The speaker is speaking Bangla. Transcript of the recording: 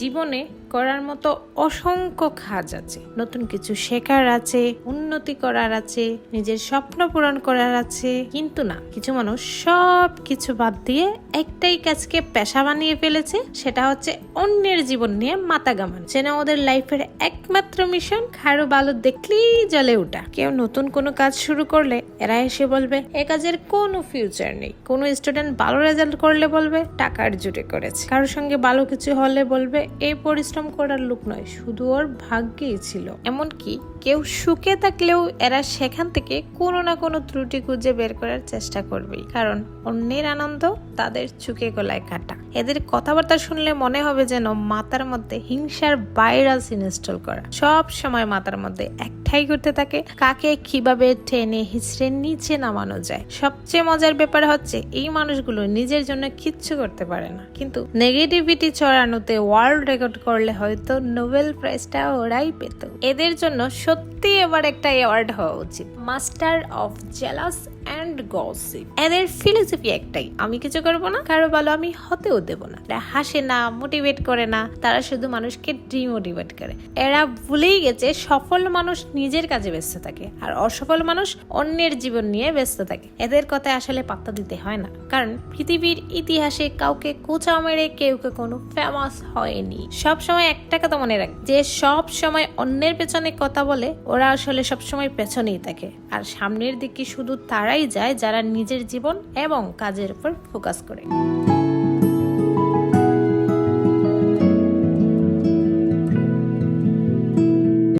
জীবনে করার মতো অসংখ্য কাজ আছে, নতুন কিছু শেখার আছে, উন্নতি করার আছে, নিজের স্বপ্ন পূরণ করার আছে। কিন্তু না, কিছু মানুষ সব কিছু বাদ দিয়ে একটাই কাজকে পেশা বানিয়ে ফেলেছে, সেটা হচ্ছে অন্যের জীবন নিয়ে মাথা ঘামানো। যেন ওদের লাইফের একমাত্র মিশন কারো ভালো দেখলেই জ্বলে ওঠা। কেউ নতুন কোনো কাজ শুরু করলে এরা এসে বলবে এ কাজের কোনো ফিউচার নেই। কোনো স্টুডেন্ট ভালো রেজাল্ট করলে বলবে টাকার জুটে করেছে। কারোর সঙ্গে ভালো কিছু হলে বলবে এই পরিশ্রম করার লোক নয়, শুধু ওর ভাগ্যেই ছিল। এমনকি কেউ সুখে থাকলেও এরা সেখান থেকে কোনো না কোনো ত্রুটি খুঁজে বের করার চেষ্টা করবেই, কারণ অন্যের আনন্দ তাদের চুকে গলায় কাটা। এদের কথাবার্তা শুনলে মনে হবে যেন মাথার মধ্যে হিংসার ভাইরাস ইনস্টল করা। সব সময় মাথার মধ্যে একটাই করতে থাকে, কাকে কিভাবে টেনে হিচড়ে নিচে নামানো যায়। সবচেয়ে মজার ব্যাপার হচ্ছে এই মানুষগুলো নিজের জন্য কিচ্ছু করতে পারে না, কিন্তু নেগেটিভিটি ছড়ানোতে ওয়ার্ল্ড রেকর্ড করলে হয়তো নোবেল প্রাইজটা ওরাই পেত। এদের জন্য সত্যি এবার একটা অ্যাওয়ার্ড হওয়া উচিত, master of jealous and gossip. এদের ফিলোসফি একটাই, আমি কিছু করবো না, কারো ভালো আমি হতেও দেব না। এরা হাসে না, মোটিভেট করে না, তারা শুধু মানুষকে ডিমোটিভেট করে। এরা ভুলেই গেছে সফল মানুষ নিজের কাজে ব্যস্ত থাকে, আর অসফল মানুষ অন্যের জীবন নিয়ে ব্যস্ত থাকে। এদের কথায় আসলে পাত্তা দিতে হয় না, কারণ পৃথিবীর ইতিহাসে কাউকে কোঁচা মেরে কেউ কোনো ফেমাস হয়নি। সবসময় একটা কথা মনে রাখ, যে সব সময় অন্যের পেছনে কথা বলে ওরা আসলে সবসময় পেছনেই থাকে, আর সামনের দিকে শুধু তারাই যায় যারা নিজের জীবন এবং কাজের উপর ফোকাস করে।